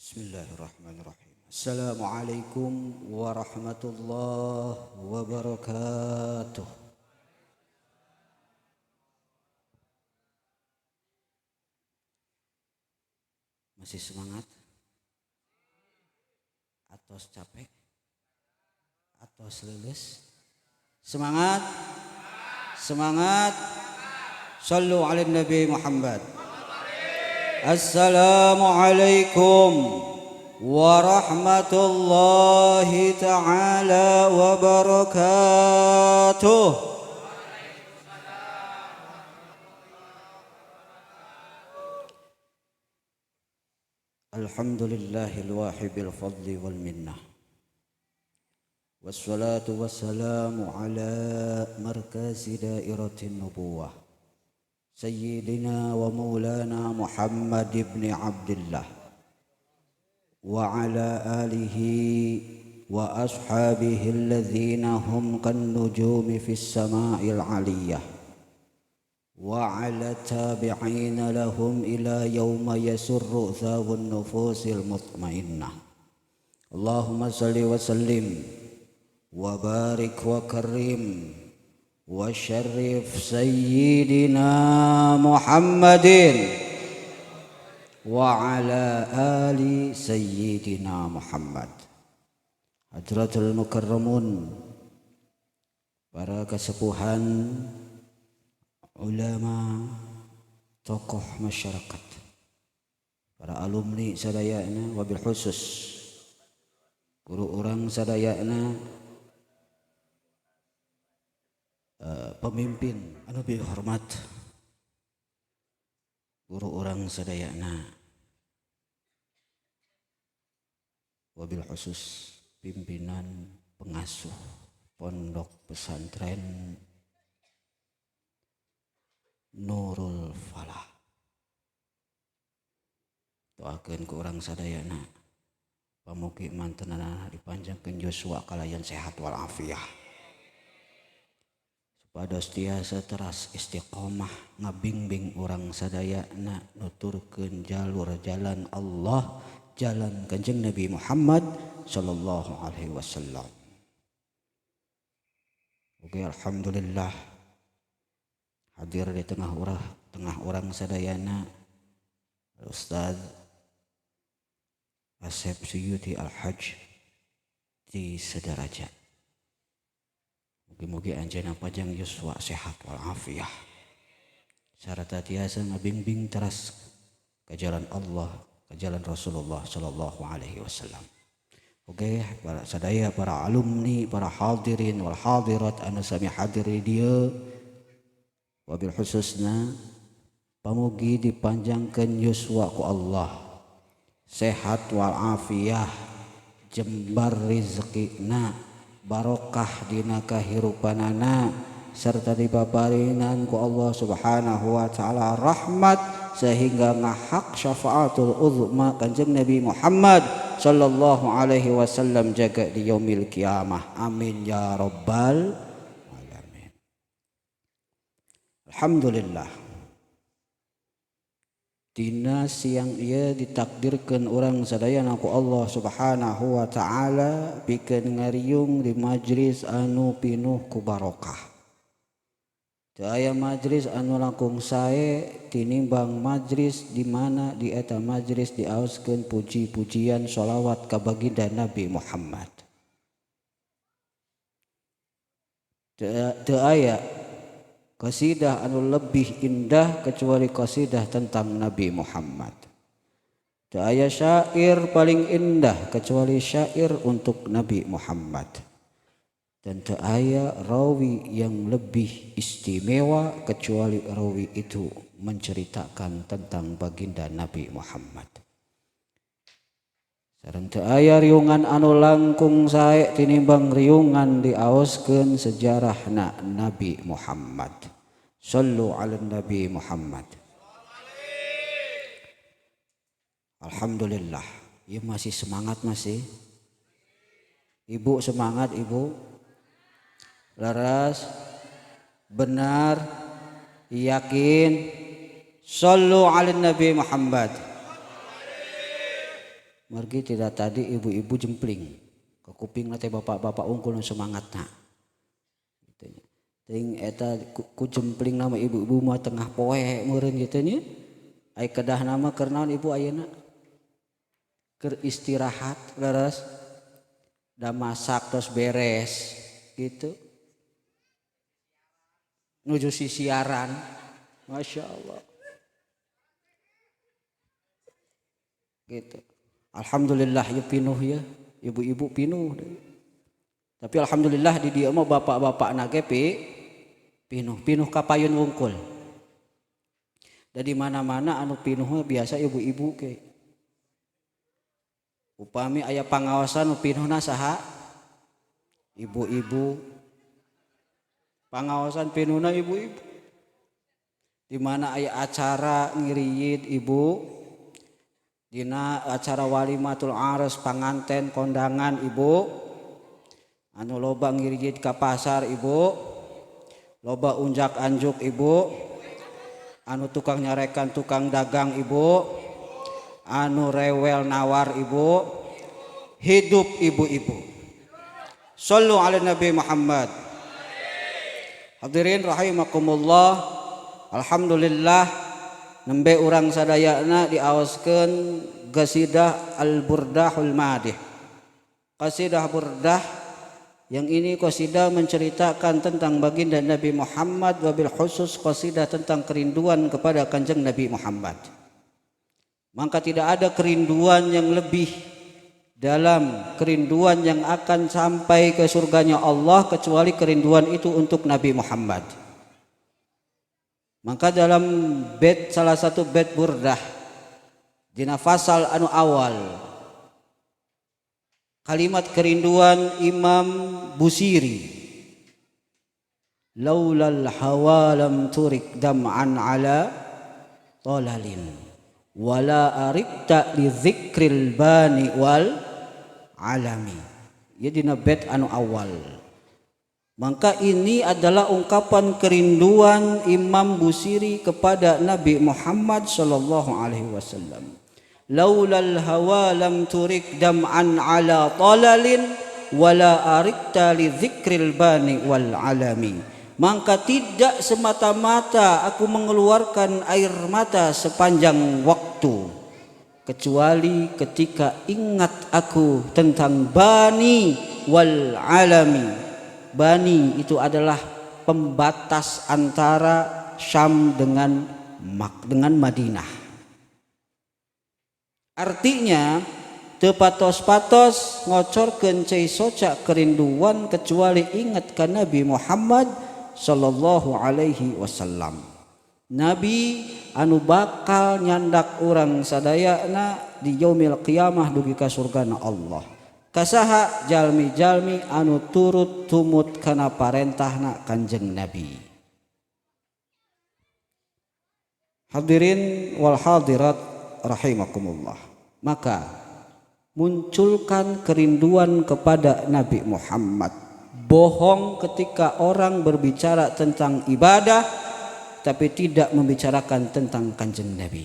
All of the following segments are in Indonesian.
Bismillahirrahmanirrahim. Assalamualaikum warahmatullahi wabarakatuh. Masih semangat? Atau capek? Atau leles? Semangat? Semangat? Sallu ala Nabi Muhammad. Assalamualaikum warahmatullahi ta'ala wabarakatuh. Alhamdulillahil wahibil fadli wal minnah. Wassalatu wassalamu ala markazi dairatin nubuwah Sayyidina wa maulana Muhammad ibn Abdullah wa ala alihi wa ashabihi alladhina hum kan nujumi fis sama'il aliyah wa ala tabi'ina lahum ila yawma yasurru thawun nufusil mutmainnah. Allahumma salli wa sallim wa barik wa karim wa syarif sayyidina Muhammadin wa ala ali sayyidina Muhammad. Hadratul mukarramun, para kesepuhan, ulama, tokoh masyarakat, para alumni sadayana, wabil khusus guru orang sadayana, pemimpin anu hormat, guru orang sadayana, wabil khusus pimpinan pengasuh pondok pesantren Nurul Falah. Doakeun ku urang sadayana pamugi mantenana dipanjangkeun yuswa kalayan sehat wal afiah. Supados tiasa teras istiqomah ngabingbing urang sadayana nuturkeun jalur jalan Allah, jalan Kanjeng Nabi Muhammad sallallahu alaihi wasallam. Oke, alhamdulillah hadir di tengah orang sadayana Ustaz Asep Suyuti Al-Hajj di Sedaraja. Mugi-mugi anjeunna panjang yuswa sehat wal afiah sarta tiasa ngabingbing teras ke jalan Allah, ke jalan Rasulullah sallallahu alaihi wasallam. Oke, para sadaya, para alumni, para hadirin wal hadirat anu sami hadir di dieu, wabil khususna pamugi dipanjangkeun yuswa ku Allah, sehat wal afiah, jembar rezekina, barokah dina kahirupanana, serta dibaparinan ku Allah subhanahu wa ta'ala rahmat sehingga ngahak syafaatul uzma Kanjeng Nabi Muhammad sallallahu alaihi wasallam jaga di yaumil kiamah. Amin ya rabbal alamin. Alhamdulillah dina siang ieu ditakdirkeun urang sadayana ku Allah subhanahu wa ta'ala pikeun ngariung di majlis anu pinuh ku barokah. Teu aya majlis anu langkung sae tinimbang majlis di mana di eta majlis diaoskeun puji-pujian sholawat ka baginda Nabi Muhammad. Teu aya qasidah anu lebih indah kecuali qasidah tentang Nabi Muhammad. Teu aya syair paling indah kecuali syair untuk Nabi Muhammad. Dan teu aya rawi yang lebih istimewa kecuali rawi itu menceritakan tentang baginda Nabi Muhammad. Sareng teu aya riungan anu langkung sae tinimbang riungan diaoskeun sejarahna Nabi Muhammad. Sallu ala Nabi Muhammad. Alhamdulillah, ieu masih semangat masih. Ibu semangat ibu. Laras, benar, yakin, sallu ala Nabi Muhammad. Margi tidak tadi ibu-ibu jempling ke kuping teh bapak-bapak unggul semangatna. Ting eta ku jempling nama ibu-ibu mah tengah poe meureun kitu nya. Ai kedah nama keur naon ibu ayeuna? Keur istirahat leres. Da masak terus beres gitu. Nuju siaran. Masya Allah. Gitu. Alhamdulillah ya pinuh ya. Ibu-ibu pinuh. Tapi alhamdulillah di dia mah bapak-bapak nage pinuh kapayun wungkul. Dan di mana-mana anu pinuh biasa ibu-ibu ke. Upami aya pangawasan nu pinuhna saha? Ibu-ibu. Pangawasan pinuhna ibu-ibu. Di mana aya acara ngiriyit ibu, dina acara walimatul aras panganten kondangan ibu, anu loba ngiriyit ka pasar ibu, loba unjak anjuk ibu, anu tukang nyarekan tukang dagang ibu, anu rewel nawar ibu, hidup ibu-ibu. Shallu ala Nabi Muhammad. Hadirin rahimakumullah. Alhamdulillah nembe urang sadayana diawaskeun qasidah Al-Burdahul Madih. Qasidah Burdah yang ini qasidah menceritakan tentang baginda Nabi Muhammad, wabil khusus qasidah tentang kerinduan kepada Kanjeng Nabi Muhammad. Maka tidak ada kerinduan yang lebih dalam kerinduan yang akan sampai ke surganya Allah kecuali kerinduan itu untuk Nabi Muhammad. Maka dalam bait salah satu bait burdah dina fasal anu awal kalimat kerinduan Imam Busiri, laulal hawa lam turik dam'an ala talalin wala arikta li dzikril bani wal alami. Ya dina bait anu awal. Maka ini adalah ungkapan kerinduan Imam Busiri kepada Nabi Muhammad sallallahu alaihi wasallam. Laulal hawa lam turik dam'an ala talalin wala arikta li dzikril bani wal alami. Maka tidak semata-mata aku mengeluarkan air mata sepanjang waktu kecuali ketika ingat aku tentang bani wal alami. Bani itu adalah pembatas antara Syam dengan Madinah. Artinya teu patos-patos ngocorkeun cai soca kerinduan kecuali ingat ka Nabi Muhammad sallallahu alaihi wasallam. Nabi anu bakal nyandak urang sadayana di yaumil qiyamah dugi ka surgana Allah. Kasaha jalmi-jalmi anu turut tumut kana parentahna Kanjeng Nabi. Hadirin wal hadirat rahimakumullah. Maka munculkan kerinduan kepada Nabi Muhammad. Bohong ketika orang berbicara tentang ibadah tapi tidak membicarakan tentang Kanjeng Nabi.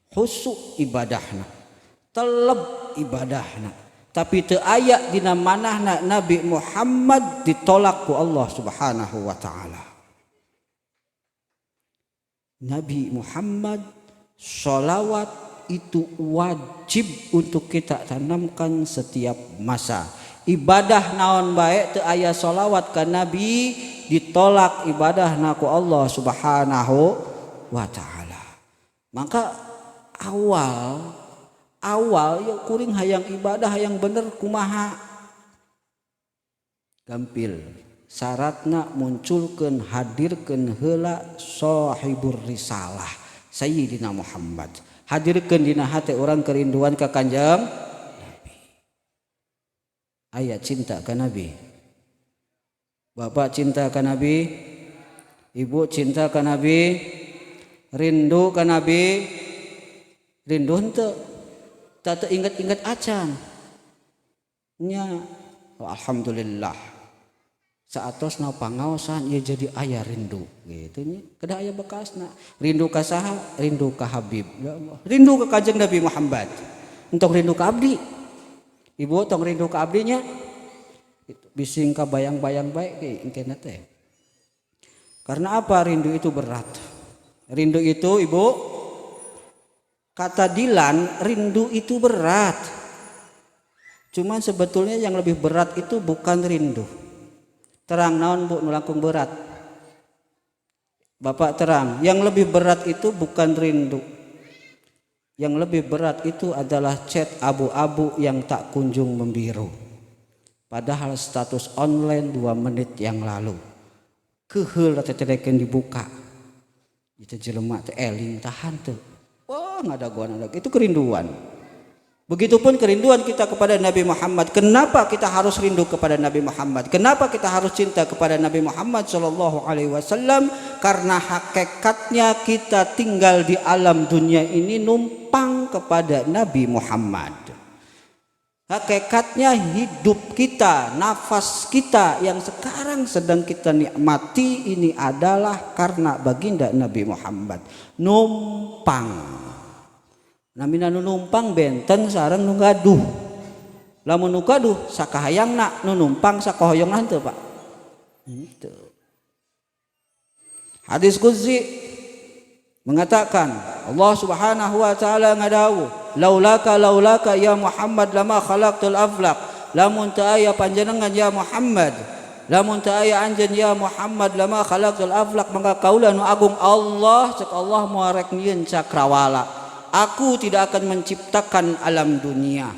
Khusuk ibadahna, teleb ibadahna, tapi teu aya dina manahna Nabi Muhammad ditolak ku Allah Subhanahu wa taala. Nabi Muhammad sholawat itu wajib untuk kita tanamkan setiap masa. Ibadah naon bae teu aya sholawat ka Nabi ditolak ibadahna ku Allah Subhanahu wa taala. Maka awal ya kuring hayang ibadah hayang bener kumaha gampil syaratna munculkeun hadirkeun heula sahibur risalah Sayyidina Muhammad, hadirkeun dina hati orang kerinduan ka Kanjeng Nabi. Aya cinta ka Nabi, bapak cinta ka Nabi, ibu cinta ka Nabi, rindu ka Nabi, rindu henteu tak ingat-ingat acan nya. Alhamdulillah saatosna pangaosan ieu jadi aya rindu gitu nya, kada aya bekasna. Rindu ka saha? Rindu ka Habib ya Allah, rindu ka Kanjeng Nabi Muhammad. Untuk rindu ka abdi Ibu tong rindu ka abdinya. Bising ka bayang-bayang baik engkena teh. Karena apa rindu itu berat? Rindu itu Ibu, kata Dilan, rindu itu berat. Cuman sebetulnya yang lebih berat itu bukan rindu. Terang naon Bu nu langkung berat? Bapak terang, yang lebih berat itu bukan rindu. Yang lebih berat itu adalah chat abu-abu yang tak kunjung membiru. Padahal status online 2 menit yang lalu. Keheul teh dibuka. Itu jelema teh eling tahan teu. Wah, ngadaguan itu kerinduan. Begitupun kerinduan kita kepada Nabi Muhammad. Kenapa kita harus rindu kepada Nabi Muhammad? Kenapa kita harus cinta kepada Nabi Muhammad sallallahu alaihi wasallam? Karena hakikatnya kita tinggal di alam dunia ini numpang kepada Nabi Muhammad. Hakikatnya hidup kita, nafas kita yang sekarang sedang kita nikmati ini adalah karena baginda Nabi Muhammad. Numpang. Namina nu numpang benten sareng nu gaduh. Lamun nu gaduh sakahayangna, nu numpang sakohoyongna henteu, Pak. Henteu. Hadis qudsi mengatakan Allah Subhanahu wa taala ngadawuh, laulaka ya Muhammad lama khalaqtul aflaq. Lamun teu aya panjenengan ya Muhammad, lamun teu aya anjeun ya Muhammad lama khalaqtul aflaq, maka kaula nu agung Allah cek Allah moal rek nyieun cakrawala. Aku tidak akan menciptakan alam dunia.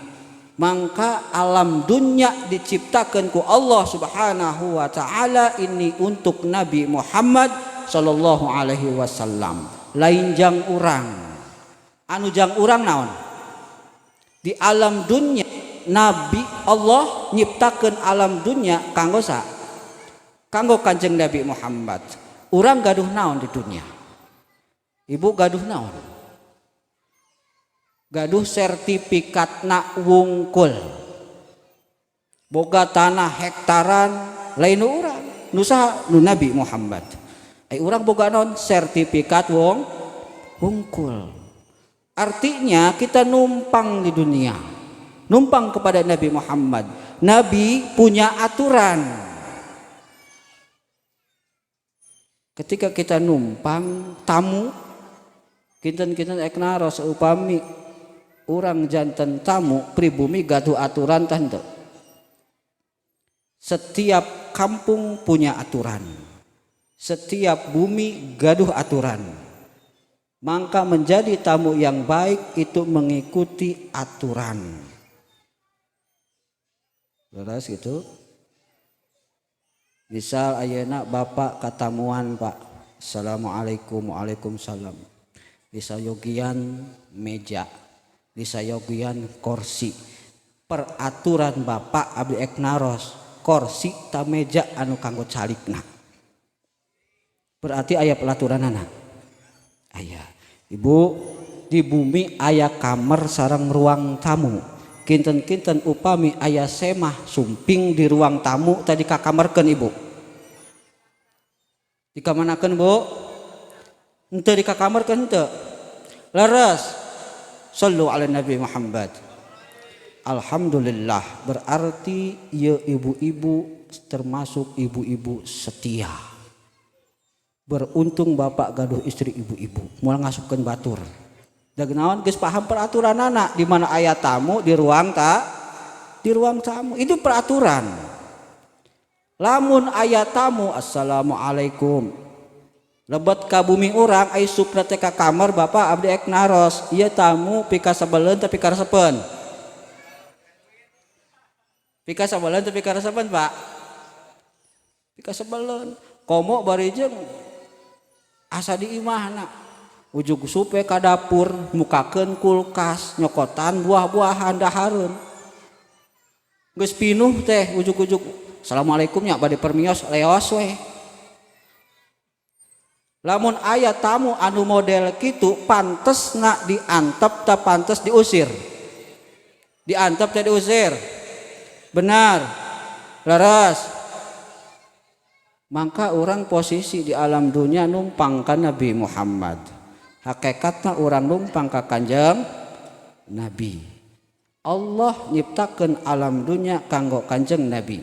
Maka alam dunia diciptakan ku Allah Subhanahu wa taala ini untuk Nabi Muhammad sallallahu alaihi wasallam. Lain jang urang. Anu jang urang naon? Di alam dunia Nabi Allah nyiptakeun alam dunia kanggo sa? Kanggo Kanjeng Nabi Muhammad. Urang gaduh naon di dunia? Ibu gaduh naon? Gaduh sertifikatna wungkul. Boga tanah hektaran lain urang. Nu saha? Nu Nabi Muhammad. Ai urang boga naon? Sertifikat wungkul. Artinya kita numpang di dunia. Numpang kepada Nabi Muhammad. Nabi punya aturan. Ketika kita numpang tamu, kinten-kinten eknaros upami urang janten tamu pribumi gaduh aturan tante. Setiap kampung punya aturan. Setiap bumi gaduh aturan. Maka menjadi tamu yang baik itu mengikuti aturan. Jelas gitu. Misal ayeuna bapak katamuan Pak. Assalamualaikum, waalaikumsalam. Bisa yogian meja. Disayogian kursi. Peraturan bapak abdi eknaros kursi ta meja anu kanggo calikna. Berarti aya pelaturanana. Aya. Ibu, di bumi aya kamar sareng ruang tamu. Kinten-kinten upami aya semah sumping di ruang tamu tadi kakamarkeun Ibu. Dikamanakeun Bu? Henteu dikakamarkeun henteu. Leres. Sallu ala Nabi Muhammad. Alhamdulillah, berarti ya ibu-ibu termasuk ibu-ibu setia. Beruntung bapak gaduh istri ibu-ibu moal ngasupkeun batur. Da naon geus paham peraturanana di mana aya tamu di ruang tamu. Itu peraturan. Lamun aya tamu assalamualaikum. Lebet ka bumi urang ai supna teh ka kamar bapak abdi ek naros. Ieu tamu pika sabeleun teh pika resepen. Pika sabeleun teh pika resepen, Pak. Pika sabeleun. Komo bari jeung asa di imahna. Ujug supe ka dapur, mukakeun kulkas, nyokotan buah-buahan dahareun. Geus pinuh teh ujug-ujug. Assalamualaikum nya bade permios leos we. Lamun aya tamu anu model kitu pantesna diantep ta pantes diusir. Diantep teh diusir. Benar. Laras. Maka orang posisi di alam dunia numpang ka Nabi Muhammad. Hakikatna orang numpang ka Kanjeng Nabi. Allah nyiptakeun alam dunya kanggo Kanjeng Nabi.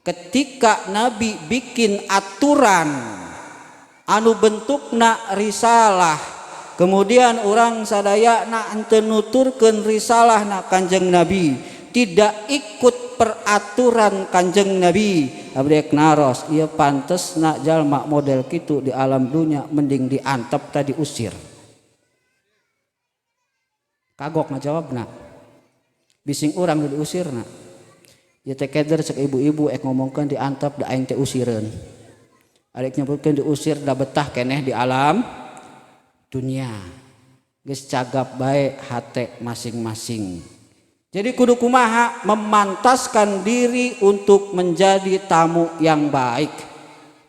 Ketika Nabi bikin aturan anu bentukna risalah, kemudian orang sadayana henteu nuturkeun risalah na Kanjeng Nabi, tidak ikut peraturan Kanjeng Nabi, abdek naros ieu pantesna jalma model kitu di alam dunya mending diantep tadi usir. Kagok ngajawabna, bising urang diusirna. Ya teh keder cek ibu-ibu ek ngomongkeun diantep da aing teh usireun. Arek nyebutkeun diusir da betah keneh di alam dunia. Geus cagap bae hate masing-masing. Jadi kudu kumaha memantaskan diri untuk menjadi tamu yang baik.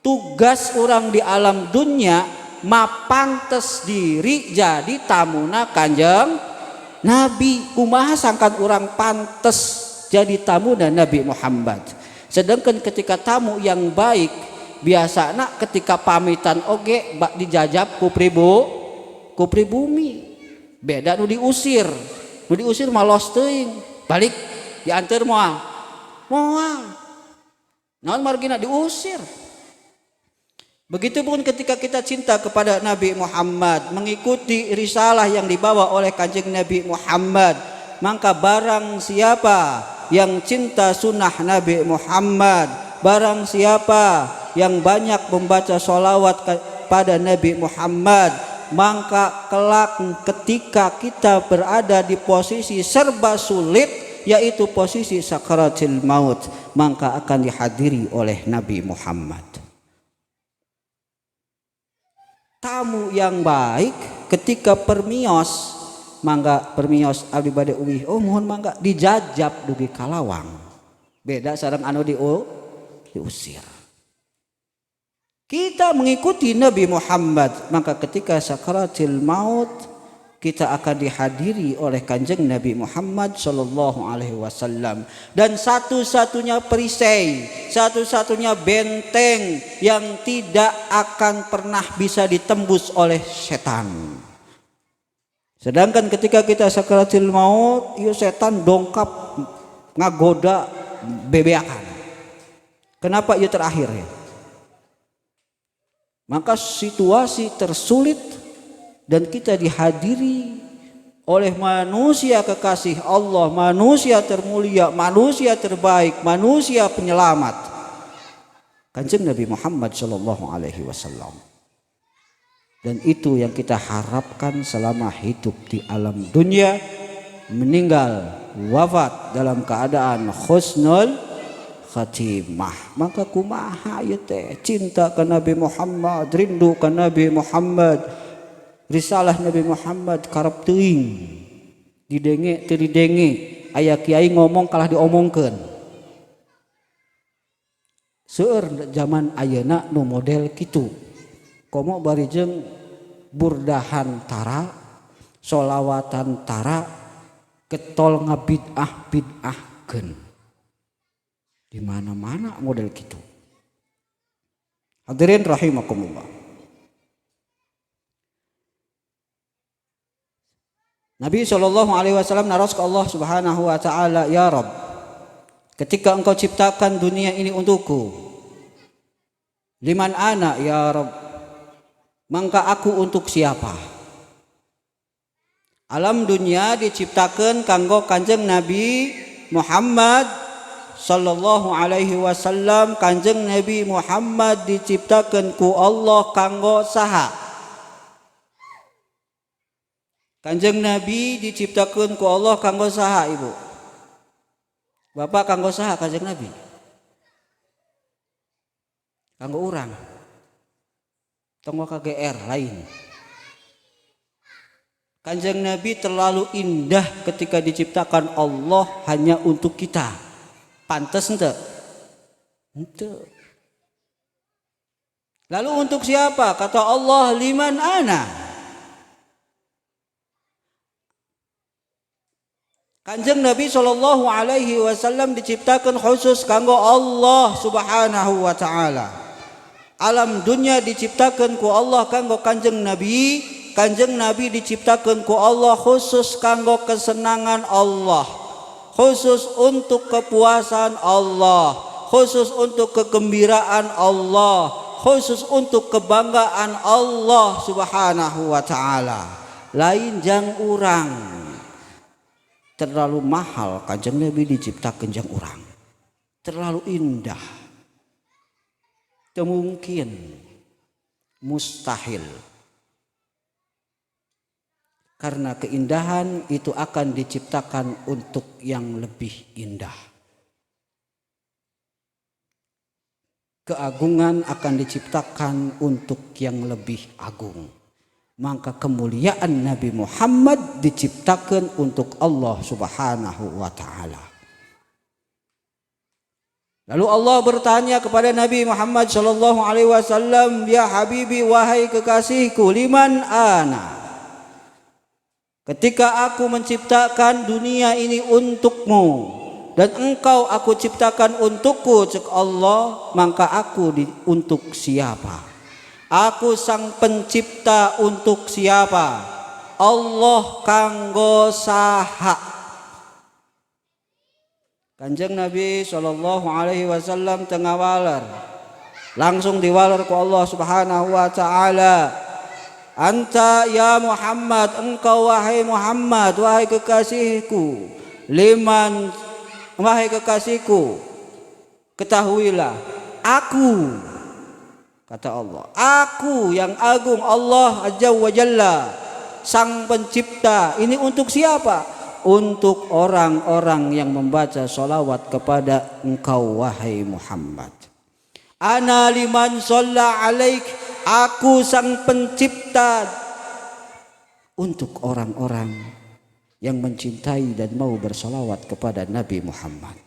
Tugas orang di alam dunia mapantes diri jadi tamuna Kanjeng Nabi. Kumaha sangkan orang pantes jadi tamu dan Nabi Muhammad. Sedangkan ketika tamu yang baik biasana ketika pamitan oge bak dijajab ku pribumi. Beda nu diusir. Nu diusir malos teuing. Balik dianteur moal. Moal. Naon margina diusir. Begitupun ketika kita cinta kepada Nabi Muhammad, mengikuti risalah yang dibawa oleh Kanjeng Nabi Muhammad, maka barang siapa yang cinta sunnah Nabi Muhammad, barang siapa yang banyak membaca sholawat pada Nabi Muhammad, maka kelak ketika kita berada di posisi serba sulit, yaitu posisi sakaratul maut, maka akan dihadiri oleh Nabi Muhammad. Tamu yang baik ketika permios, mangga permios abdi bade uwih, oh mohon mangga dijajab dugi kalawang. Beda sareng anu diusir. Kita mengikuti Nabi Muhammad, maka ketika sakaratul maut kita akan dihadiri oleh Kanjeng Nabi Muhammad sallallahu alaihi wasallam. Dan satu-satunya perisai, satu-satunya benteng yang tidak akan pernah bisa ditembus oleh setan. Sedangkan ketika kita sakaratul maut, ieu setan dongkap ngagoda bebeakan. Kenapa ieu terakhir ya? Maka situasi tersulit dan kita dihadiri oleh manusia kekasih Allah, manusia termulia, manusia terbaik, manusia penyelamat, Kanjeng Nabi Muhammad sallallahu alaihi wasallam. Dan itu yang kita harapkan selama hidup di alam dunia, meninggal wafat dalam keadaan husnul khatimah. Maka kumaha ieu teh cinta ka Nabi Muhammad, rindu ka Nabi Muhammad, risalah Nabi Muhammad karep teuing didenge teu didenge, aya kiai ngomong kalah diomongkeun. Seueur zaman ayeuna nu model kitu. Komo bari jeung burdahan tara, sholawatan tara, ketol ngabid'ah-bid'ahkeun. Di mana-mana model gitu. Hadirin rahimakumullah. Nabi sallallahu alaihi wasallam naros ke Allah Subhanahu wa taala, ya Rabb, ketika engkau ciptakan dunia ini untukku, liman ana ya Rabb, maka aku untuk siapa? Alam dunia diciptakan kanggo Kanjeng Nabi Muhammad sallallahu alaihi wasallam. Kanjeng Nabi Muhammad diciptakan ku Allah kanggo saha? Kanjeng Nabi diciptakan ku Allah kanggo saha, Ibu? Bapak kanggo saha Kanjeng Nabi? Kanggo urang. Tong KGR lain. Kanjeng Nabi terlalu indah ketika diciptakan Allah hanya untuk kita. Pantes ente? Ente. Lalu untuk siapa? Kata Allah, liman ana. Kanjeng Nabi sallallahu alaihi wasallam diciptakan khusus kanggo Allah Subhanahu wa taala. Alam dunia diciptakan ku Allah kanggo Kanjeng Nabi. Kanjeng Nabi diciptakan ku Allah khusus kanggo kesenangan Allah. khusus untuk kepuasan Allah, khusus untuk kegembiraan Allah, khusus untuk kebanggaan Allah Subhanahu wa taala. Lain jang urang terlalu mahal Kanjeng Nabi diciptakeun jang urang, terlalu indah, teu mungkin, mustahil. Karena keindahan itu akan diciptakan untuk yang lebih indah. Keagungan akan diciptakan untuk yang lebih agung. Maka kemuliaan Nabi Muhammad diciptakan untuk Allah Subhanahu wa taala. Lalu Allah bertanya kepada Nabi Muhammad sallallahu alaihi wasallam, "Ya Habibi, wahai kekasihku, liman ana?" Ketika aku menciptakan dunia ini untukmu dan engkau aku ciptakan untukku, cek Allah, maka aku untuk siapa? Aku sang pencipta untuk siapa? Allah kanggo saha? Kanjeng Nabi sallallahu alaihi wasallam tengah waler, langsung diwaler ku Allah Subhanahu wa taala. Anta ya Muhammad, engkau wahai Muhammad, wahai kekasihku, liman, wahai kekasihku, ketahuilah aku, kata Allah, aku yang agung, Allah Azza wa Jalla, sang pencipta. Ini untuk siapa? Untuk orang-orang yang membaca sholawat kepada engkau wahai Muhammad. Ana liman shalla alaik, aku sang pencipta untuk orang-orang yang mencintai dan mau bersolawat kepada Nabi Muhammad.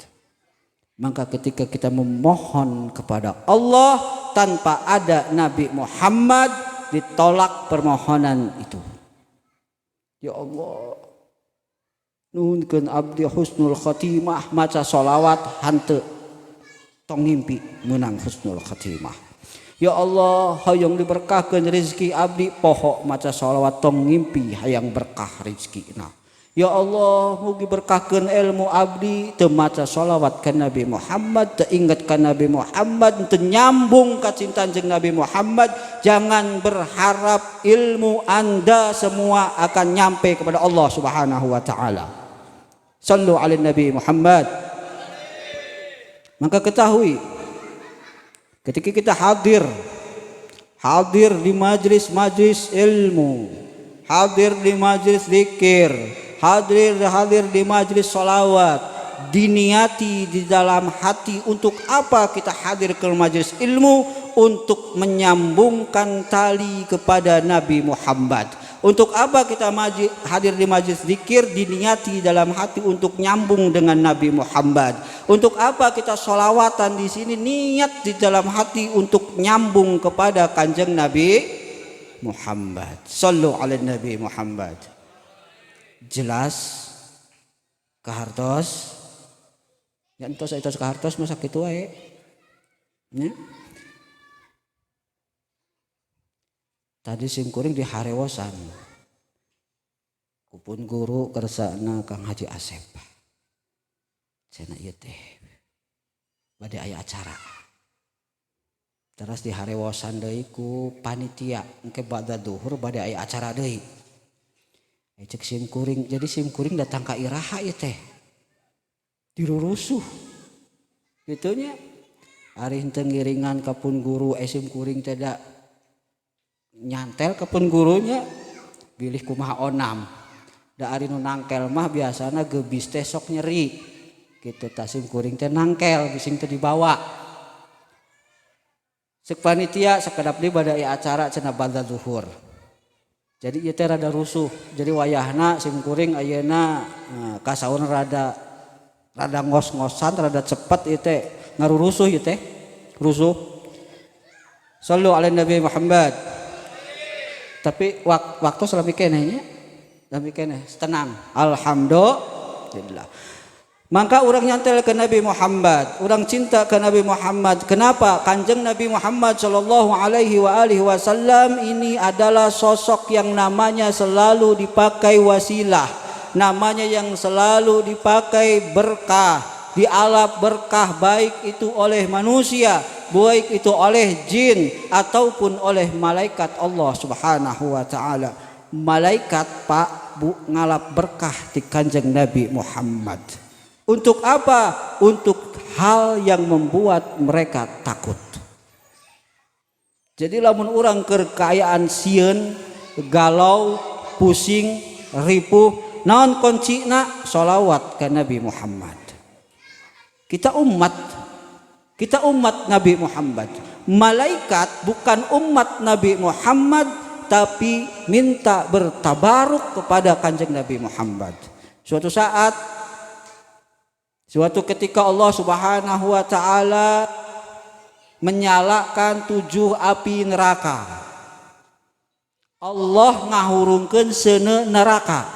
Maka ketika kita memohon kepada Allah tanpa ada Nabi Muhammad, ditolak permohonan itu. Ya Allah, nuhunkeun abdi husnul khatimah, maca solawat hanteu tong ngimpi menang husnul khatimah. Ya Allah, hayang diberkahkeun rezeki abdi, poho maca sholawat tong ngimpi hayang berkah rezekina. Ya Allah, mugi berkahkeun ilmu abdi, teu maca sholawat ka Nabi Muhammad, teu inget ka Nabi Muhammad, teu nyambung ka cintaan jeung Nabi Muhammad. Jangan berharap ilmu Anda semua akan nyampe kepada Allah Subhanahu wa taala. Sallu ala Nabi Muhammad. Maka ketahui, ketika kita hadir di majlis ilmu, hadir di majlis zikir, hadir di majlis sholawat, diniati di dalam hati. Untuk apa kita hadir ke majlis ilmu? Untuk menyambungkan tali kepada Nabi Muhammad. Untuk apa kita hadir di majlis zikir? Diniati dalam hati untuk nyambung dengan Nabi Muhammad. Untuk apa kita sholawatan di sini? Niat di dalam hati untuk nyambung kepada kanjeng Nabi Muhammad. Sallu ala Nabi Muhammad. Jelas kahartos? Ya entos kahartos masa kitu wae. Ya. Tadi simkuring di harewosan kupun guru kersana Kang Haji Asep cenah ieu teh bade aya acara terus di harewosan deui ku panitia engke bada duhur bade aya acara deui cek simkuring. Jadi simkuring datang ka iraha ieu teh dirurusuh kitu nya ari henteu ngiringan ka pun guru simkuring teh da nyantel ke pun gurunya bilih kumaha onam da ari nu nangkel mah biasana gebis teh sok nyeri kitu tasim kuring teh nangkel bising teh dibawa sek panitia sakedap deui bada aya acara cenah bada zuhur. Jadi ieu teh rada rusuh, jadi wayahna sim kuring ayeuna kasaun rada ngos-ngosan, rada cepet ieu teh ngarurusuh ieu teh rusuh. Sallu ala Nabi Muhammad. Tapi waktu selami kenehnya, selami keneh tenang. Alhamdulillah. Maka orang nyantel ke Nabi Muhammad, orang cinta ke Nabi Muhammad. Kenapa? Kanjeng Nabi Muhammad sallallahu alaihi wasallam ini adalah sosok yang namanya selalu dipakai wasilah. namanya yang selalu dipakai berkah, dialap berkah baik itu oleh manusia, baik itu oleh jin ataupun oleh malaikat Allah Subhanahu wa taala. Malaikat Pak Bu ngalap berkah di Kanjeng Nabi Muhammad. Untuk apa? Untuk hal yang membuat mereka takut. Jadi lamun orang kekayaan sieun, galau, pusing, ripuh, naon kuncina? Sholawat ke Nabi Muhammad. Kita umat Nabi Muhammad. Malaikat bukan umat Nabi Muhammad, tapi minta bertabaruk kepada Kanjeng Nabi Muhammad. Suatu ketika Allah Subhanahu wa taala menyalakan 7 api neraka. Allah ngahurungkeun seuneu neraka.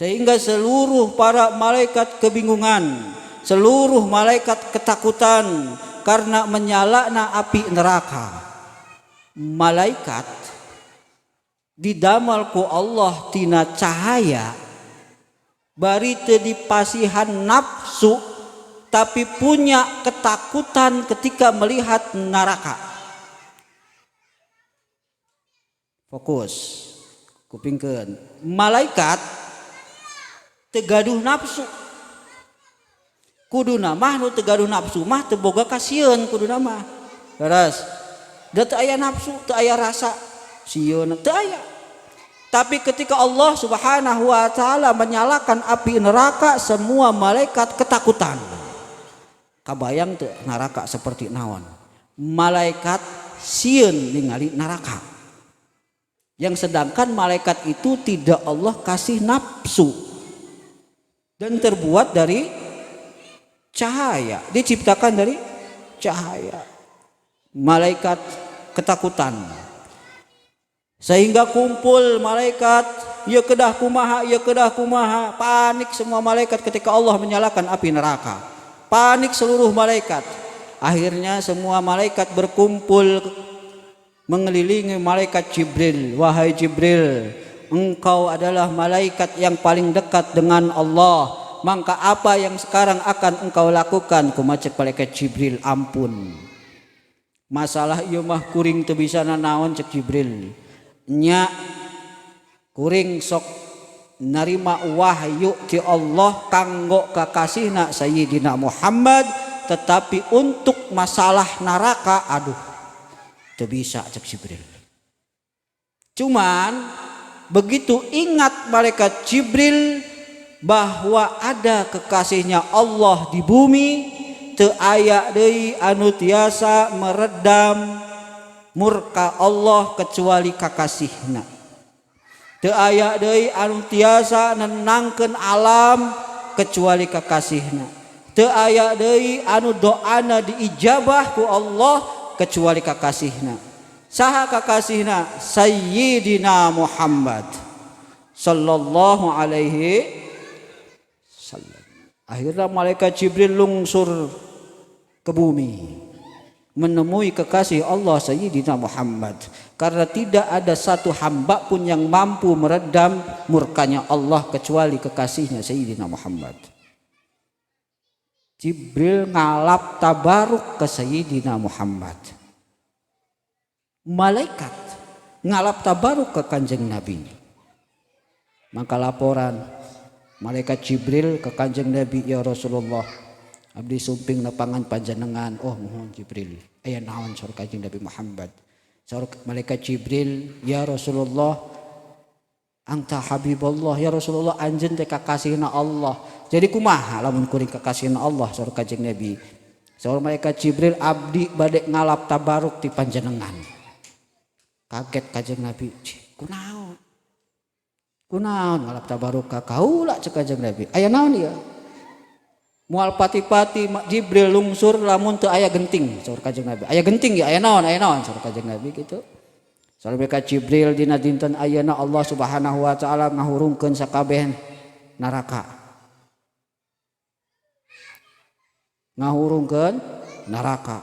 Sehingga seluruh para malaikat kebingungan, seluruh malaikat ketakutan karena menyalana api neraka. Malaikat didamel ku Allah tina cahaya, bari teu dipasihan nafsu, tapi punya ketakutan ketika melihat neraka. Fokus, kupingkeun. Malaikat teu gaduh nafsu. Kuduna mah nu teu gaduh nafsu mah teu boga kasieun kuduna mah. Leres. Da teu aya nafsu, teu aya rasa sieun teu aya. Tapi ketika Allah Subhanahu wa taala menyalakan api neraka, semua malaikat ketakutan. Kabayang teu neraka seperti naon? Malaikat sieun ningali neraka. Yang sedangkan malaikat itu tidak Allah kasih nafsu dan terbuat dari cahaya, diciptakan dari cahaya. Malaikat ketakutan sehingga kumpul malaikat, ya kedah kumaha, panik semua malaikat ketika Allah menyalakan api neraka. Panik seluruh malaikat. Akhirnya semua malaikat berkumpul mengelilingi malaikat Jibril. Wahai Jibril, engkau adalah malaikat yang paling dekat dengan Allah, maka apa yang sekarang akan engkau lakukan? Kumacek malaikat Jibril, ampun, masalah ieu mah kuring teu bisa nanaon cek Jibril. Nya kuring sok narima wahyu ti Allah kanggo kakasihna Sayyidina Muhammad, tetapi untuk masalah neraka aduh teu bisa cek Jibril. Cuman begitu ingat malaikat Jibril bahwa ada kekasihnya Allah di bumi, teu aya deui anu tiasa meredam murka Allah kecuali kakasihna. Teu aya deui anu tiasa nenangkeun alam kecuali kakasihna. Teu aya deui anu doana diijabah ku Allah kecuali kakasihna. Saha kakasihna? Sayyidina Muhammad sallallahu alaihi wasallam. Akhirnya malaikat Jibril lungsur ke bumi menemui kekasih Allah Sayyidina Muhammad, karena tidak ada satu hamba pun yang mampu meredam murkanya Allah kecuali kekasihnya Sayyidina Muhammad. Jibril ngalap tabaruk ke Sayyidina Muhammad. Malaikat ngalap tabaruk ke Kanjeng Nabi. Maka laporan malaikat Jibril ke Kanjeng Nabi, ya Rasulullah, abdi sumping nepangan panjenengan. Oh mohon Jibril, aya naon saur Kanjeng Nabi Muhammad? Saur malaikat Jibril, ya Rasulullah, anta habibullah, ya Rasulullah anjeun teh kakasihna Allah. Jadi kumaha lamun kuring kakasihna Allah saur Kanjeng Nabi? Saur malaikat Jibril, abdi bade ngalap tabaruk ti panjenengan. Kaget Kanjeng Nabi, kunaon? Kunaon ngalap tabaruk ka kaula cek Kanjeng Nabi? Aya naon ieu? Moal pati-pati Jibril lungsur lamun teu aya genting saur Kanjeng Nabi. Aya genting ya, aya naon saur Kanjeng Nabi kitu. Saur malaikat Jibril dina dinten ayeuna Allah Subhanahu wa taala ngahurungkeun sakabeh neraka. Ngahurungkeun neraka.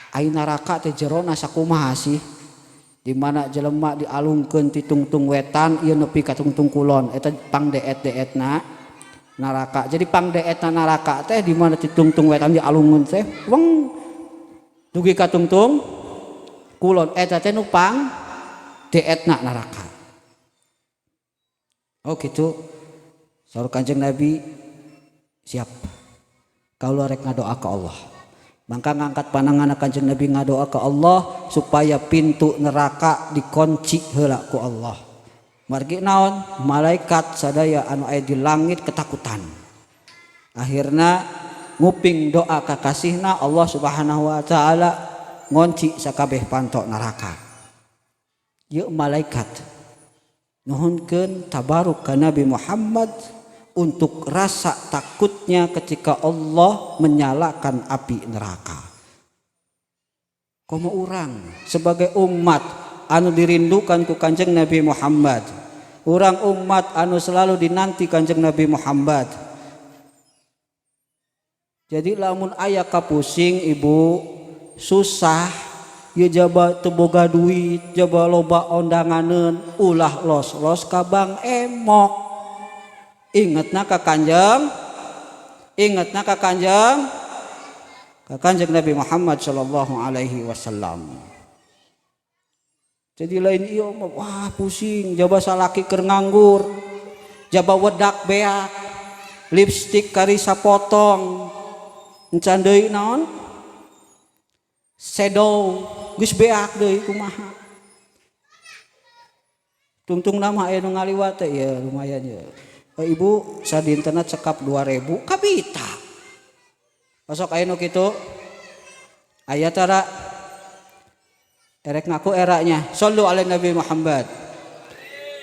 Ai neraka teh jerona sakumaha sih? di mana jelema dialungkeun ti tungtung wetan ieu nepi ka tungtung kulon eta pangdeet-deetna neraka. Jadi pangdeetna neraka teh di mana ti tungtung wetan dialungkeun teh weng dugi ka tungtung kulon eta teh nu pangdeetna neraka. Oh gitu. Saur Kanjeng Nabi siap. Kaula rek ngadoa ka Allah. Maka ngangkat pandangan Kanjeng Nabi ngadoa ke Allah supaya pintu neraka dikunci heula ku Allah. Margi naon? Malaikat sadaya anu aya di langit ketakutan. Akhirna nguping doa kakasihna Allah Subhanahu wa taala ngunci sakabeh panto neraka. Ieu malaikat nuhunkeun tabaruk ka Nabi Muhammad untuk rasa takutnya ketika Allah menyalakan api neraka. Komo urang sebagai umat anu dirindukan ku Kanjeng Nabi Muhammad, urang umat anu selalu dinanti Kanjeng Nabi Muhammad. Jadi lamun aya kapusing ibu susah ieu jaba teu boga duit, jaba loba ondanganeun, ulah los-los ka Bang Emok. Ingatna ka Kanjeng Nabi Muhammad sallallahu alaihi wasallam. Jadi lain ieu wah pusing jaba salaki keur nganggur, jaba wedak beak, lipstik karisa potong, encan deui naon? Shadow geus beak deui kumaha. Tungtung nama aya nu ngaliwat teh ya lumayan ya. Ibu sadintena cekap 2.000 kabita. Pasok aya nu kitu. Aya tara erek ngaku eranya. Shallu ala Nabi Muhammad.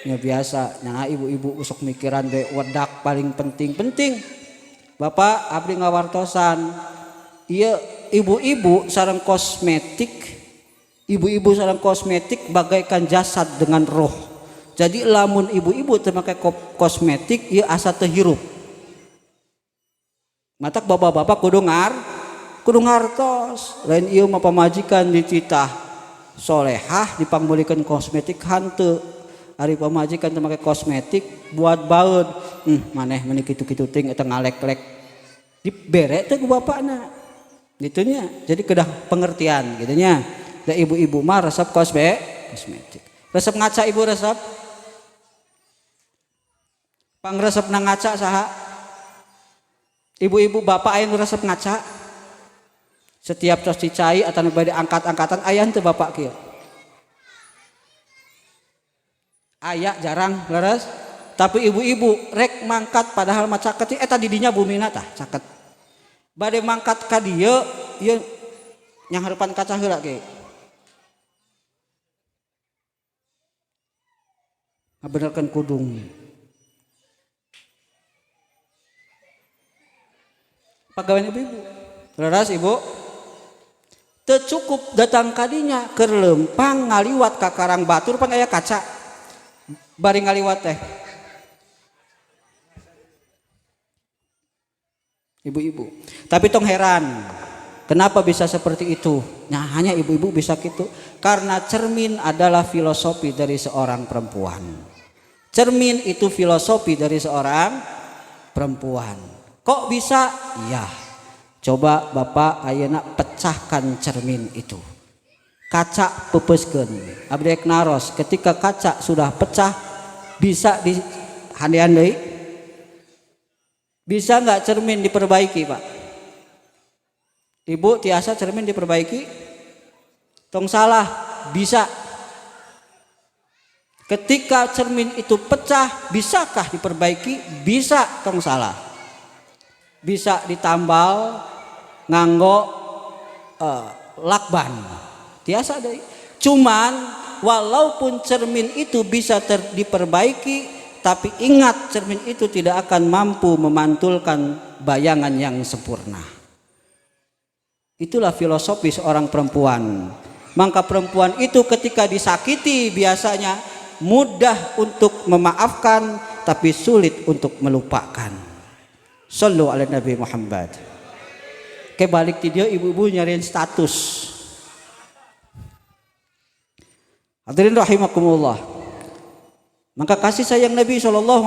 Ya biasa, nah ibu-ibu usok mikiran we wedak paling penting. Bapak abdi ngawartosan. Ieu ibu-ibu sareng kosmetik. Ibu-ibu sareng kosmetik bagaikan jasad dengan roh. Jadi lamun ibu-ibu teu make kosmetik ieu asa teu hirup. Matak bapak-bapak kudu ngartos. Lain ieu mah pamajikan dititah solehah dipangbulikeun kosmetik hanteu. Ari pamajikan teu make kosmetik buat baeud. Maneh meuni kitu-kitu teuing eta ngalek-lek. Dibere teh ku bapakna. Gitu nya. Jadi kedah pengertian gitu nya. Da ibu-ibu mah resep kosmetik. Resep ngaca ibu resep pangresep na ngaca saha? Ibu-ibu bapak aya nu resep ngaca? Setiap tos dicai atawa bade angkat-angkatan aya teu bapak kieu? Aya jarang leres. Tapi ibu-ibu rek mangkat padahal mah caket eta di dinya bumina tah caket. Bade mangkat ka dieu ieu nyanghareupan kaca heula ge. Ngabenerkeun kudung. Pagawean ibu-ibu. Leras ibu. Teu cukup datang kadinya keur leumpang ngaliwat ka karang batur pan aya kaca. Bari ngaliwat teh. Ibu-ibu. Tapi tong heran. Kenapa bisa seperti itu? Nah, hanya ibu-ibu bisa gitu. Karena cermin adalah filosofi dari seorang perempuan. Cermin itu filosofi dari seorang perempuan. Kok bisa? Iya. Coba Bapak ayeuna pecahkan cermin itu. Kaca pepeuskeun. Abdi rek naros, ketika kaca sudah pecah bisa dihandean deui? Bisa enggak cermin diperbaiki, Pak? Ibu tiasa cermin diperbaiki? Tong salah, bisa. Ketika cermin itu pecah, bisakah diperbaiki? Bisa, tong salah. Bisa ditambal nganggo lakban tiasa deui. Cuman walaupun cermin itu bisa diperbaiki, tapi ingat cermin itu tidak akan mampu memantulkan bayangan yang sempurna. Itulah filosofi seorang perempuan. Maka perempuan itu ketika disakiti biasanya mudah untuk memaafkan tapi sulit untuk melupakan. Shallu ala Nabi Muhammad. Kebalik ti dia ibu-ibu nyariin status. Hadirin rahimakumullah. Maka kasih sayang Nabi SAW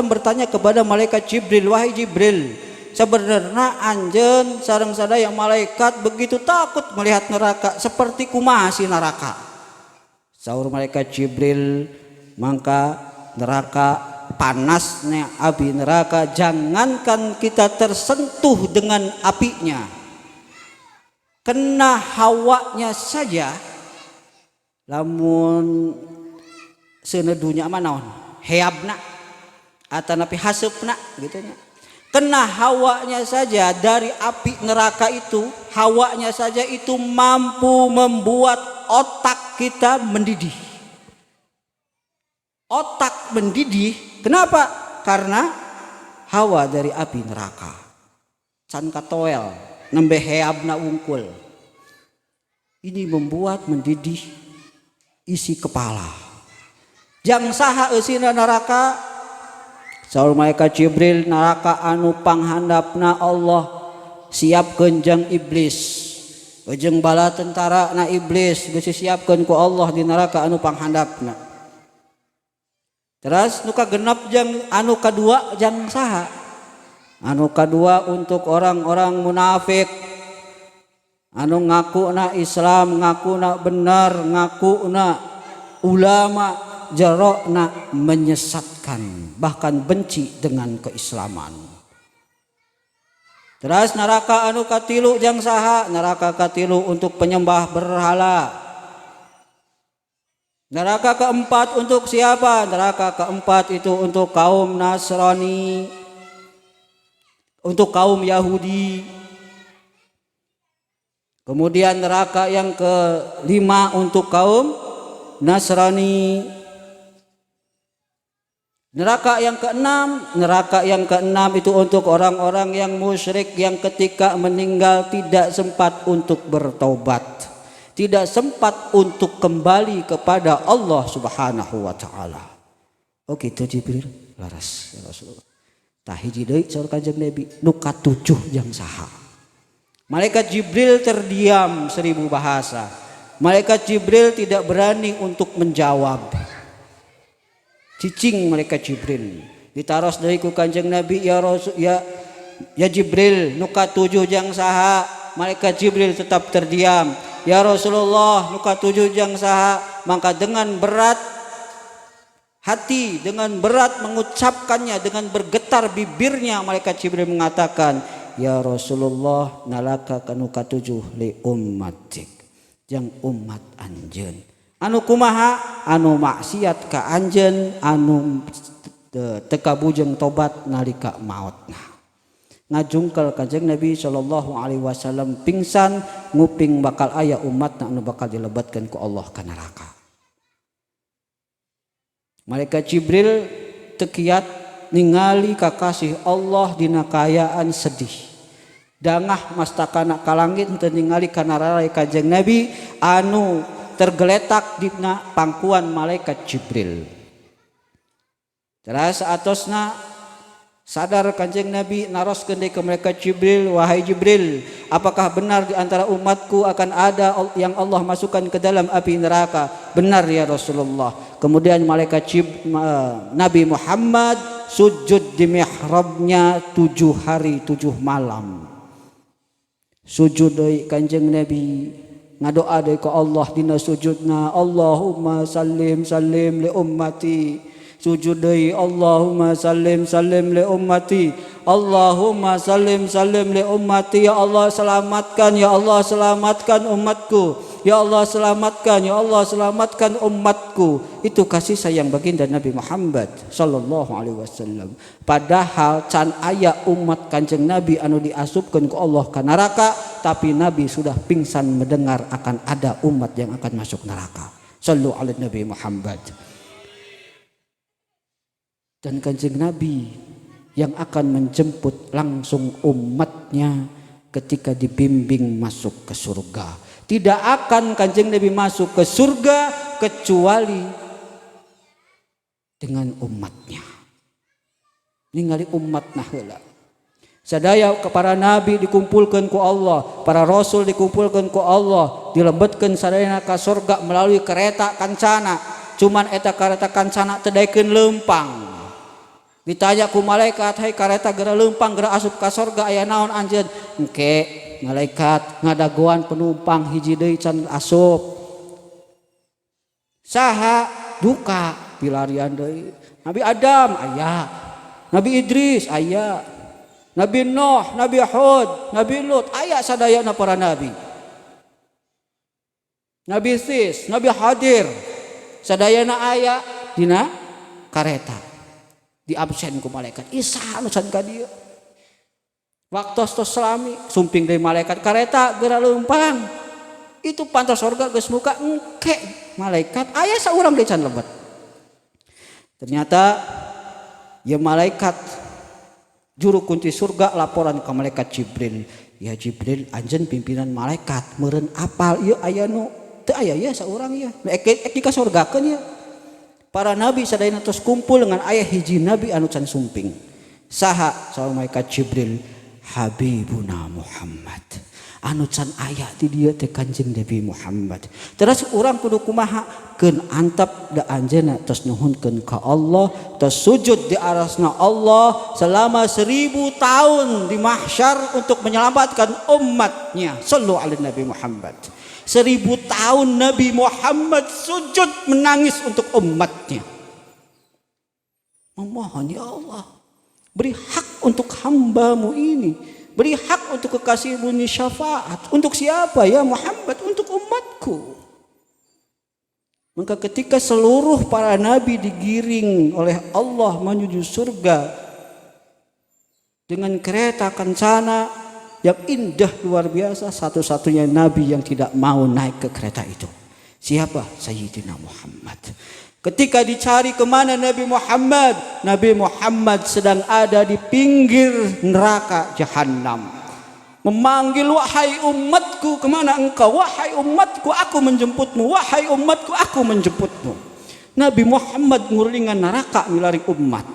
bertanya kepada malaikat Jibril, wahai Jibril, sebenarnya anjeun sareng sadaya malaikat begitu takut melihat neraka, seperti kumaha si neraka? Saur malaikat Jibril, maka neraka panasnya api neraka, jangankan kita tersentuh dengan apinya, kena hawanya saja, lamun senedunya manaon heabna atanapi hasepna gitu nya, kena hawanya saja dari api neraka itu, hawanya saja itu mampu membuat otak kita mendidih. Otak mendidih, kenapa? Karena hawa dari api neraka can katoel nembe heabna wungkul, ini membuat mendidih isi kepala. Jang saha eusina neraka? Saur malaikat Jibril, neraka anu panghandapna Allah siapkeun jeung iblis, jeung bala tentara na iblis geus disiapkeun ku Allah di neraka anu panghandapna. Terus nu kagenep jeung anu kadua jang saha? Anu kadua untuk orang-orang munafik anu ngakuna Islam, ngakuna benar, ngakuna ulama, jarokna menyesatkan, bahkan benci dengan keislaman. Terus neraka anu katilu jang saha? Neraka katilu untuk penyembah berhala. Neraka keempat untuk siapa? Neraka keempat itu untuk kaum Nasrani, untuk kaum Yahudi. Kemudian neraka yang kelima untuk kaum Nasrani. Neraka yang keenam itu untuk orang-orang yang musyrik, yang ketika meninggal tidak sempat untuk bertaubat, tidak sempat untuk kembali kepada Allah Subhanahu wa taala. Oh gitu Jibril, laras ya Rasulullah. Tah hiji deui saur Kanjeng Nabi, nu katujuh jang saha? Malaikat Jibril terdiam 1000 bahasa. Malaikat Jibril tidak berani untuk menjawab. Cicing malaikat Jibril ditaros deui ku Kanjeng Nabi, ya Rasul, ya Jibril, nu katujuh jang saha? Malaikat Jibril tetap terdiam. Ya Rasulullah, nu katujuh jang saha? Maka dengan berat hati, dengan berat mengucapkannya, dengan bergetar bibirnya, malaikat Jibril mengatakan, ya Rasulullah, nalaka kanu katujuh li ummatik, jang umat anjeun. Anu kumaha? Anu maksiat ka anjeun, anu teu kabujeng tobat nalika mautna. Ngajungkel Kanjeng Nabi sallallahu alaihi wasallam pingsan, nguping bakal aya umatna anu bakal dilebatkeun ku Allah ka neraka. Malaikat Jibril teu kiat ningali kakasih Allah dina kaayaan sedih. Dangah mastakana ka langit teu ningali kana raraya Kanjeng Nabi anu tergeletak dina pangkuan malaikat Jibril. Terus atosna sadar Kanjeng Nabi naroskeun deui ka malaikat Jibril, wahai Jibril, apakah benar di antara umatku akan ada yang Allah masukkan ke dalam api neraka? Benar ya Rasulullah. Kemudian malaikat Nabi Muhammad sujud di mihrabnya 7 hari 7 malam. Sujud deui Kanjeng Nabi, ngadoa deui ka Allah dina sujudna, Allahumma sallim sallim li ummati. Sujud deui, Allahumma sallim sallim li ummati, Allahumma sallim sallim li ummati. Ya Allah selamatkan, ya Allah selamatkan umatku, ya Allah selamatkan, ya Allah selamatkan umatku. Itu kasih sayang baginda Nabi Muhammad sallallahu alaihi wasallam. Padahal can aya umat Kanjeng Nabi anu diasupkeun ku Allah ka neraka, tapi Nabi sudah pingsan mendengar akan ada umat yang akan masuk neraka. Sallu ala Nabi Muhammad. Dan Kanjeng Nabi yang akan menjemput langsung umatnya ketika dibimbing masuk ke surga. Tidak akan Kanjeng Nabi masuk ke surga kecuali dengan umatnya. Ningali umatna heula. Sadaya para nabi dikumpulkan ku Allah, para rasul dikumpulkan ku Allah, dilebetkeun sadayana ka surga melalui kereta kancana. Cuman eta kereta kancana teu daekeun leumpang. Ditanya ku malaikat, "Hai kereta geura leumpang geura asup ka surga aya naon anjeun?" "Engke malaikat ngadagoan penumpang hiji deui can asup." "Saha?" "Duka pilarian deui. Nabi Adam aya, Nabi Idris aya, Nabi Nuh, Nabi Hud, Nabi Lut aya sadayana para nabi. Nabi Sis, Nabi Hadir sadayana aya dina kareta. Di absen ku malaikat. Isa anu can ka dieu. Waktos tos selami sumping deui malaikat kareta geura leumpang. Itu pantos surga geus muka engke malaikat aya saurang deui can lebet. Ternyata ya malaikat juru kunci surga laporan ke malaikat Jibril, "Ya Jibril, anjeun pimpinan malaikat meureun apal ieu aya nu teu aya ya saurang ya. Ek dikasorgakeun ya." Para nabi sadayana tos kumpul dengan aya hiji nabi anu can sumping. Saha? Saur malaikat Jibril, "Habibuna Muhammad." Anu can aya di dieu teh Kanjeng Nabi Muhammad. Terus urang kudu kumaha? Keun antap da anjeunna tos nuhunkeun ka Allah, tos sujud di arasna Allah selama 1000 tahun di mahsyar untuk menyelamatkan umatnya. Shallu ala Nabi Muhammad. 1000 tahun Nabi Muhammad sujud menangis untuk umatnya. Memohon, ya Allah, beri hak untuk hambamu ini. Beri hak untuk kekasihmu ini syafaat. Untuk siapa ya Muhammad? Untuk umatku. Maka ketika seluruh para nabi digiring oleh Allah menuju surga dengan kereta kencana yang indah luar biasa, satu-satunya nabi yang tidak mau naik ke kereta itu. Siapa? Sayyidina Muhammad. Ketika dicari kemana Nabi Muhammad? Nabi Muhammad sedang ada di pinggir neraka Jahannam. Memanggil, "Wahai umatku, kemana engkau? Wahai umatku, aku menjemputmu. Wahai umatku, aku menjemputmu." Nabi Muhammad nguringan neraka milari umat.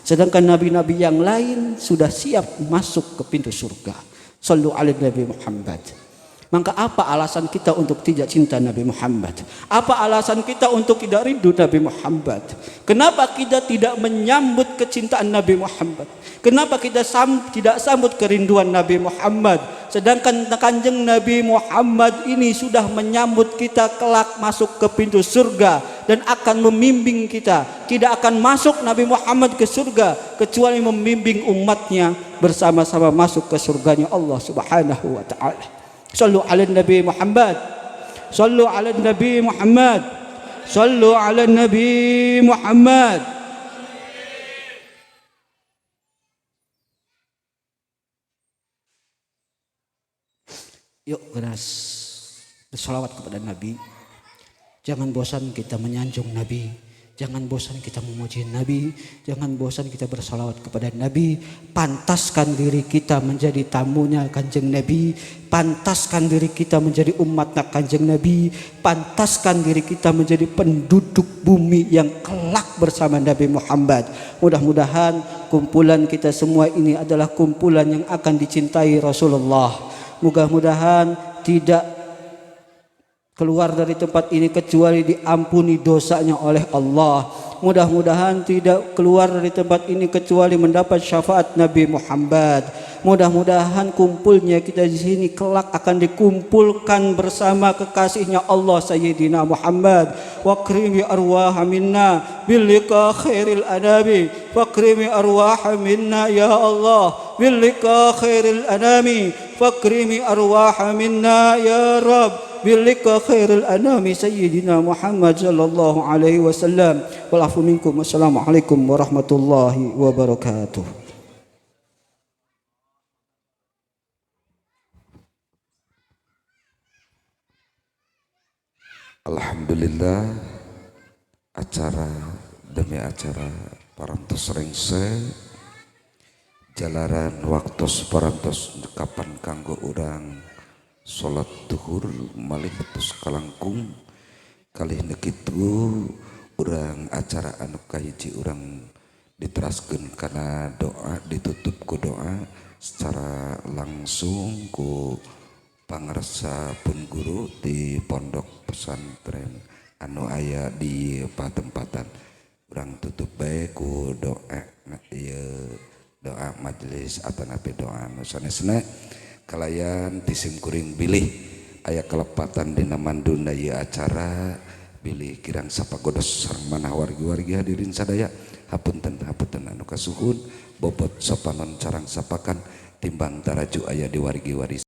Sedangkan nabi-nabi yang lain sudah siap masuk ke pintu surga. Shallu ala Nabi Muhammad. Maka apa alasan kita untuk tidak cinta Nabi Muhammad? Apa alasan kita untuk tidak rindu Nabi Muhammad? Kenapa kita tidak menyambut kecintaan Nabi Muhammad? Kenapa kita tidak sambut kerinduan Nabi Muhammad? Sedangkan Kanjeng Nabi Muhammad ini sudah menyambut kita kelak masuk ke pintu surga dan akan membimbing kita. Tidak akan masuk Nabi Muhammad ke surga kecuali membimbing umatnya bersama-sama masuk ke surganya Allah Subhanahu wa ta'ala. Sallu ala Nabi Muhammad. Sallu ala Nabi Muhammad. Sallu ala Nabi Muhammad. Yuk keras bersolawat kepada Nabi. Jangan bosan kita menyanjung Nabi. Jangan bosan kita memuji Nabi. Jangan bosan kita bersalawat kepada Nabi. Pantaskan diri kita menjadi tamunya Kanjeng Nabi. Pantaskan diri kita menjadi umatnya Kanjeng Nabi. Pantaskan diri kita menjadi penduduk bumi yang kelak bersama Nabi Muhammad. Mudah-mudahan kumpulan kita semua ini adalah kumpulan yang akan dicintai Rasulullah. Mudah-mudahan tidak keluar dari tempat ini kecuali diampuni dosanya oleh Allah. Mudah-mudahan tidak keluar dari tempat ini kecuali mendapat syafaat Nabi Muhammad. Mudah-mudahan kumpulnya kita di sini kelak akan dikumpulkan bersama kekasihnya Allah Sayyidina Muhammad. Wakrimi arwaha minna bil liqa khairil anami. Wakrimi arwaha minna ya Allah bil liqa khairil anami. Wakrimi arwaha minna ya Rabb bilika khairul anami sayyidina Muhammad sallallahu alaihi wasallam. Wal afu minkum. Wassalamualaikum warahmatullahi wabarakatuh. Alhamdulillah, acara demi acara parantos rengse jalaran waktos parantos kapan kanggo urang salat duhur malih betus kalangkung kalih nekitu urang acara anu kahiji urang diteraskeun kana doa, ditutup ku doa secara langsung ku pangarsa pun guru di pondok pesantren anu aya di patempatan urang tutup bae ku doa doa majelis atau napi doa anu sanesna kalayan tisim kuring bilih aya kelepatan dina mandunda ieu acara bilih kirang sapagodos sareng manah wargi-wargi hadirin sadaya hapunten anu kasuhun bobot sopanon carang sapakan timbang taraju aya di wargi-wargi